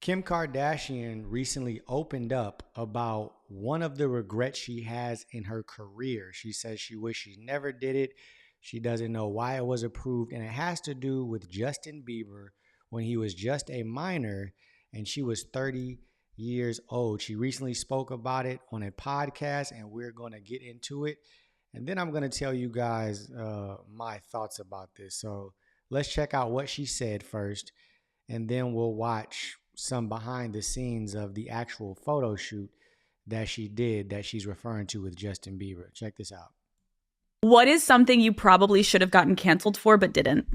Kim Kardashian recently opened up about one of the regrets she has in her career. She says she wished she never did it. She doesn't know why it was approved, and it has to do with Justin Bieber when he was just a minor and she was 30 years old. She recently spoke about it on a podcast, and we're going to get into it. And then I'm going to tell you guys my thoughts about this. So let's check out what she said first, and then we'll watch some behind the scenes of the actual photo shoot that she did that she's referring to with Justin Bieber. Check this out. What is something you probably should have gotten canceled for but didn't?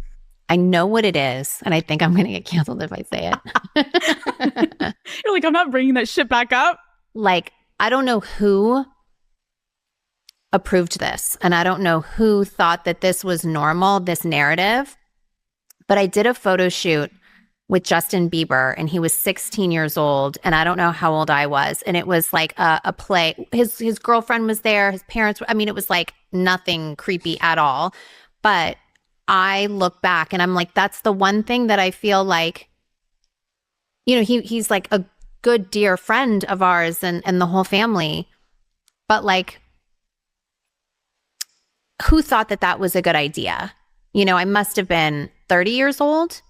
I know what it is, and I think I'm going to get canceled if I say it. You're like, I'm not bringing that shit back up. Like, I don't know who approved this, and I don't know who thought that this was normal, this narrative, but I did a photo shoot with Justin Bieber, and he was 16 years old, and I don't know how old I was, and it was like a play. His girlfriend was there, his parents, I mean, it was like nothing creepy at all, but I look back and I'm like, that's the one thing that I feel like, you know, he's like a good, dear friend of ours and the whole family, but like, who thought that that was a good idea? You know, I must have been 30 years old.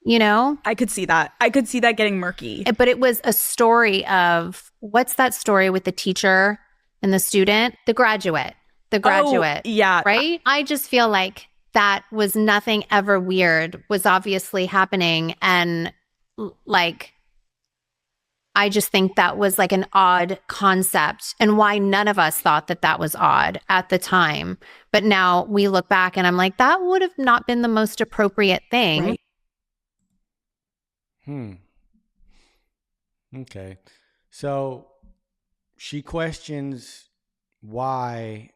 You know? I could see that. I could see that getting murky. But it was a story of, what's that story with the teacher and the student? The graduate. Oh, yeah. Right? I just feel like that was nothing ever weird was obviously happening. And like, I just think that was like an odd concept, and why none of us thought that that was odd at the time. But now we look back and I'm like, that would have not been the most appropriate thing. Right. Okay. So she questions why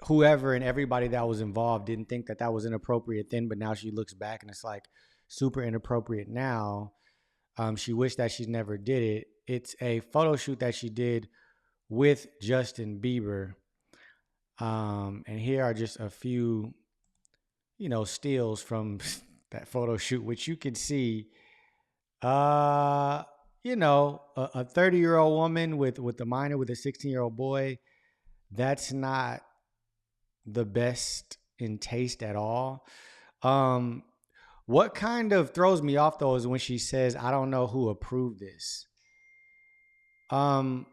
whoever and everybody that was involved didn't think that that was inappropriate then, but now she looks back and it's like super inappropriate now. She wished that she never did it. It's a photo shoot that she did with Justin Bieber. And here are just a few, stills from that photo shoot, which you can see, a 30-year-old woman with a minor, with a 16-year-old boy. That's not the best in taste at all. What kind of throws me off, though, is when she says, I don't know who approved this. I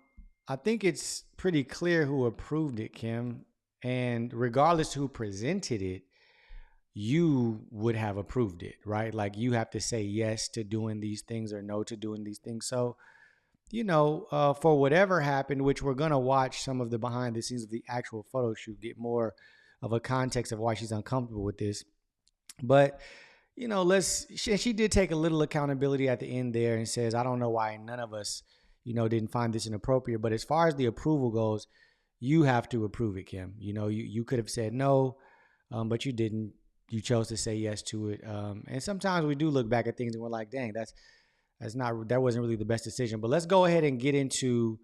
think it's pretty clear who approved it, Kim. And regardless who presented it, you would have approved it, right? Like, you have to say yes to doing these things or no to doing these things. So, for whatever happened, which we're going to watch some of the behind the scenes of the actual photo shoot, get more of a context of why she's uncomfortable with this. But, she did take a little accountability at the end there and says, I don't know why none of us, didn't find this inappropriate. But as far as the approval goes, you have to approve it, Kim. You could have said no, but you didn't. You chose to say yes to it. And sometimes we do look back at things and we're like, dang, that wasn't really the best decision. But let's go ahead and get into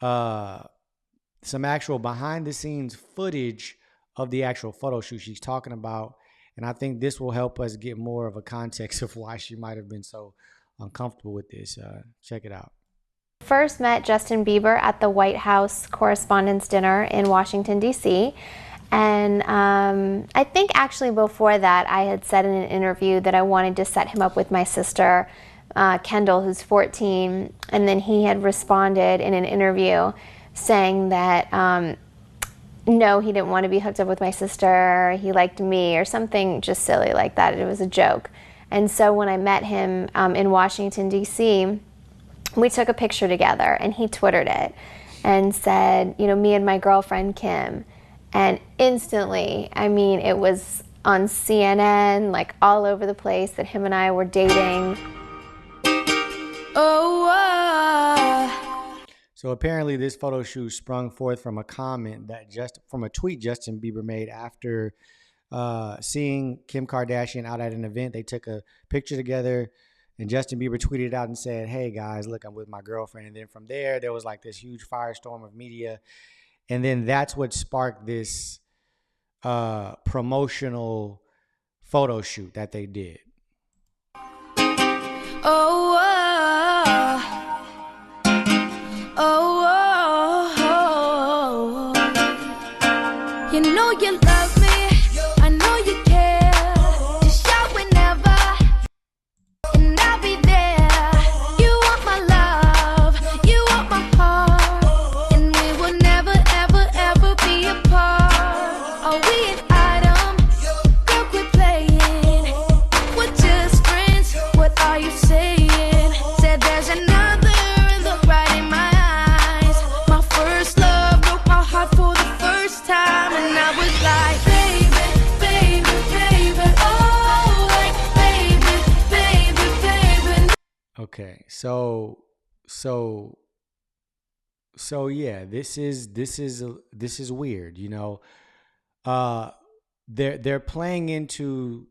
some actual behind the scenes footage of the actual photo shoot she's talking about. And I think this will help us get more of a context of why she might have been so uncomfortable with this. Check it out. First met Justin Bieber at the White House Correspondents' Dinner in Washington, D.C. And I think actually before that, I had said in an interview that I wanted to set him up with my sister, Kendall, who's 14. And then he had responded in an interview saying that, no, he didn't want to be hooked up with my sister. He liked me, or something just silly like that. It was a joke. And so when I met him in Washington, D.C., we took a picture together, and he Twittered it and said, me and my girlfriend, Kim. And instantly, I mean, it was on CNN, like all over the place, that him and I were dating. So apparently this photo shoot sprung forth from a comment from a tweet Justin Bieber made after seeing Kim Kardashian out at an event. They took a picture together, and Justin Bieber tweeted out and said, hey guys, look, I'm with my girlfriend. And then from there was like this huge firestorm of media. And then that's what sparked this promotional photo shoot that they did. Oh, oh, oh, oh. You know you love me, I know you care. Just shout whenever, and I'll be there. You want my love, you want my heart, and we will never, ever, ever be apart. Are we an item? Girl, quit playing. We're just friends. What are you saying? Said there's another look right in my eyes. My first love broke my heart for the first time, and I was like, baby, baby, baby, oh, like, baby, baby, baby. Okay, so yeah, this is weird, you know. They're playing into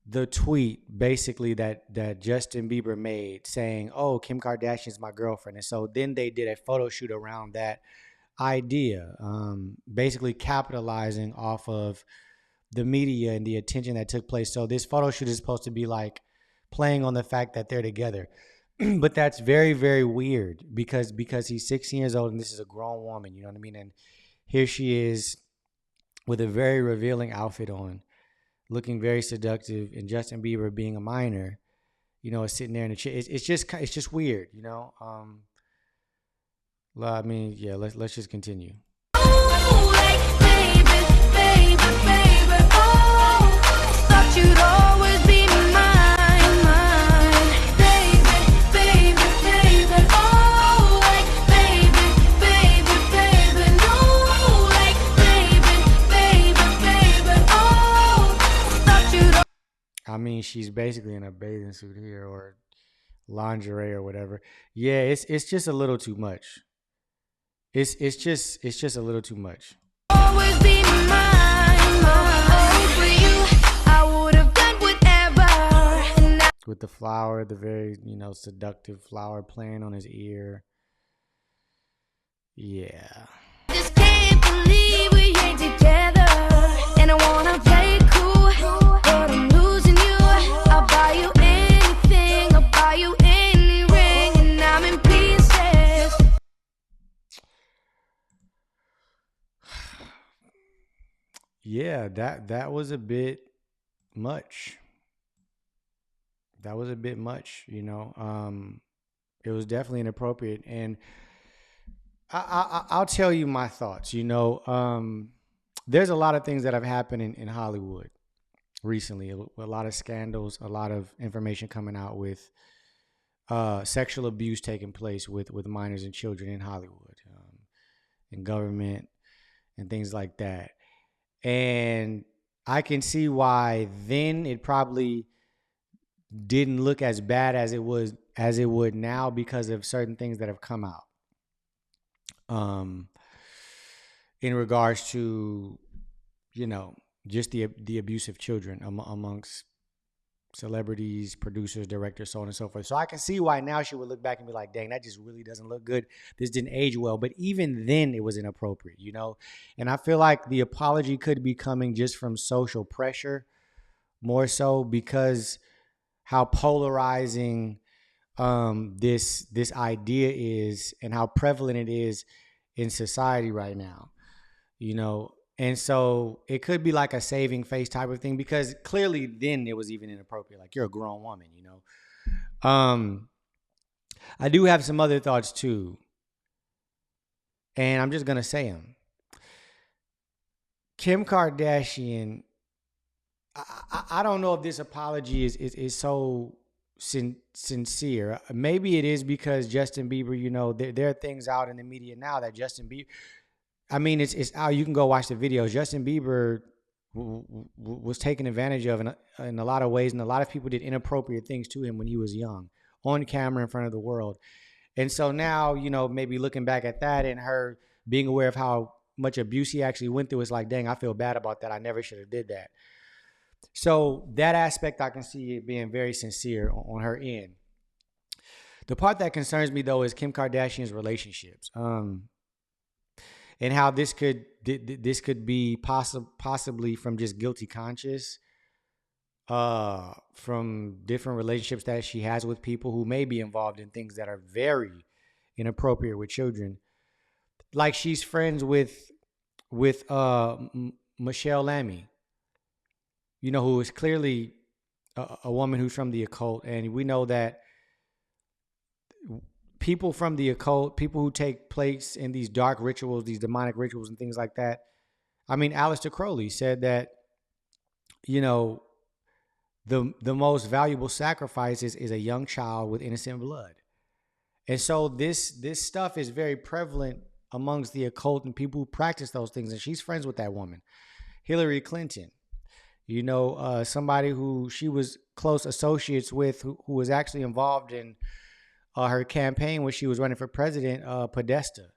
the tweet basically that Justin Bieber made saying, "Oh, Kim Kardashian's my girlfriend," and so then they did a photo shoot around that idea, basically capitalizing off of the media and the attention that took place. So this photo shoot is supposed to be like playing on the fact that they're together. But that's very, very weird because he's 16 years old and this is a grown woman, you know what I mean? And here she is with a very revealing outfit on, looking very seductive, and Justin Bieber being a minor, you know, is sitting there in the chair. It's just weird, you know? I mean, yeah, let's just continue. Oh, like, baby, baby, baby, oh, thought you'd always be mine, mine. Baby, baby, baby, oh, like, baby, baby, baby, no, like, baby, baby, baby, oh, thought you'd. I mean, she's basically in a bathing suit here or lingerie or whatever. Yeah, it's just a little too much. It's just a little too much. Always be mine, mine. For you, I would have done whatever. And With the flower, the very, you know, seductive flower playing on his ear. Yeah. I just can't believe we ain't together. And I wanna play cool, but I'm losing you. I'll buy you anything, I'll buy you any ring, and I'm in pieces. Yeah, that was a bit much. That was a bit much, you know. It was definitely inappropriate, and I'll tell you my thoughts. You know, there's a lot of things that have happened in Hollywood recently. A lot of scandals, a lot of information coming out with sexual abuse taking place with minors and children in Hollywood, in government, and things like that. And I can see why then it probably didn't look as bad as it would now because of certain things that have come out. In regards to, you know, just the abuse of children amongst celebrities, producers, directors, so on and so forth. So I can see why now she would look back and be like, dang, that just really doesn't look good. This didn't age well. But even then it was inappropriate, you know? And I feel like the apology could be coming just from social pressure more so because how polarizing this idea is and how prevalent it is in society right now, you know? And so it could be like a saving face type of thing because clearly then it was even inappropriate. Like, you're a grown woman, you know? I do have some other thoughts too. And I'm just going to say them. Kim Kardashian, I don't know if this apology is so sincere. Maybe it is because Justin Bieber, you know, there are things out in the media now that Justin Bieber, I mean, it's out. You can go watch the videos. Justin Bieber was taken advantage of in a lot of ways, and a lot of people did inappropriate things to him when he was young, on camera in front of the world. And so now, you know, maybe looking back at that and her being aware of how much abuse he actually went through, it's like, dang, I feel bad about that. I never should have did that. So that aspect, I can see it being very sincere on her end. The part that concerns me, though, is Kim Kardashian's relationships. And how this could be possibly from just guilty conscience, from different relationships that she has with people who may be involved in things that are very inappropriate with children. Like she's friends with Michelle Lammy, who is clearly a woman who's from the occult, and we know that people from the occult, people who take place in these dark rituals, these demonic rituals and things like that. I mean, Aleister Crowley said that, the most valuable sacrifice is a young child with innocent blood. And so this stuff is very prevalent amongst the occult and people who practice those things. And she's friends with that woman, Hillary Clinton, somebody who she was close associates with, who was actually involved in her campaign when she was running for president, Podesta.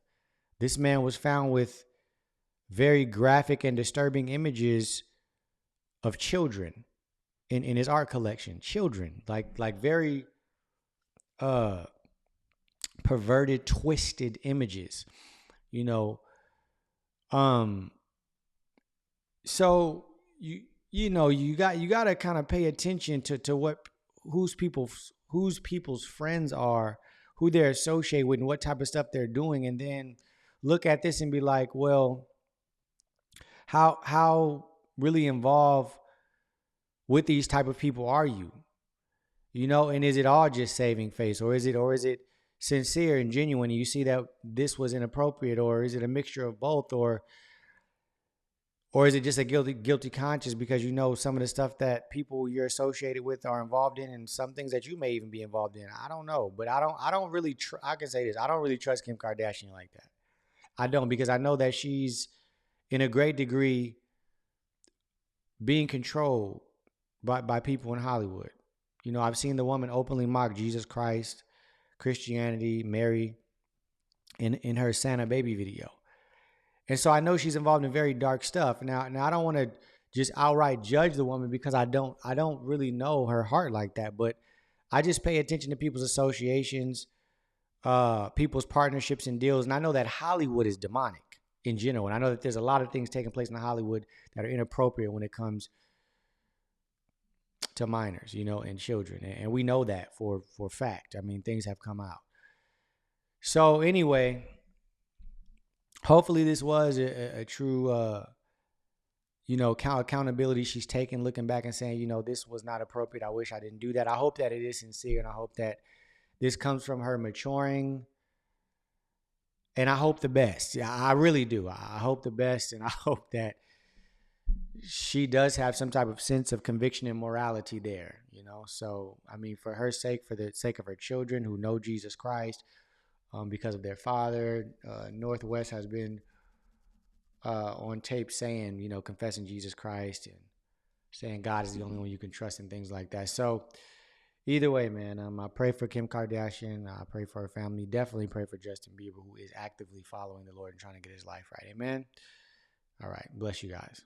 This man was found with very graphic and disturbing images of children in his art collection. Children, like very perverted, twisted images, So you got to kind of pay attention to whose people's friends are, who they're associated with, and what type of stuff they're doing, and then look at this and be like, well, how really involved with these type of people are you? And is it all just saving face, or is it sincere and genuine, and you see that this was inappropriate, or is it a mixture of both, or is it just a guilty conscience because some of the stuff that people you're associated with are involved in, and some things that you may even be involved in? I don't know, but I don't really I can say this, I don't really trust Kim Kardashian like that. I don't, because I know that she's in a great degree being controlled by people in Hollywood. I've seen the woman openly mock Jesus Christ, Christianity, Mary in her Santa Baby video. And so I know she's involved in very dark stuff. Now I don't want to just outright judge the woman because I don't really know her heart like that, but I just pay attention to people's associations, people's partnerships and deals. And I know that Hollywood is demonic in general. And I know that there's a lot of things taking place in Hollywood that are inappropriate when it comes to minors, and children. And we know that for fact. I mean, things have come out. So anyway, hopefully this was a true, accountability she's taken, looking back and saying, this was not appropriate. I wish I didn't do that. I hope that it is sincere, and I hope that this comes from her maturing. And I hope the best. Yeah, I really do. I hope the best, and I hope that she does have some type of sense of conviction and morality there, So, I mean, for her sake, for the sake of her children who know Jesus Christ, because of their father, Northwest has been on tape saying, confessing Jesus Christ and saying God is the only one you can trust and things like that. So either way, man, I pray for Kim Kardashian. I pray for her family. Definitely pray for Justin Bieber, who is actively following the Lord and trying to get his life right. Amen. All right. Bless you guys.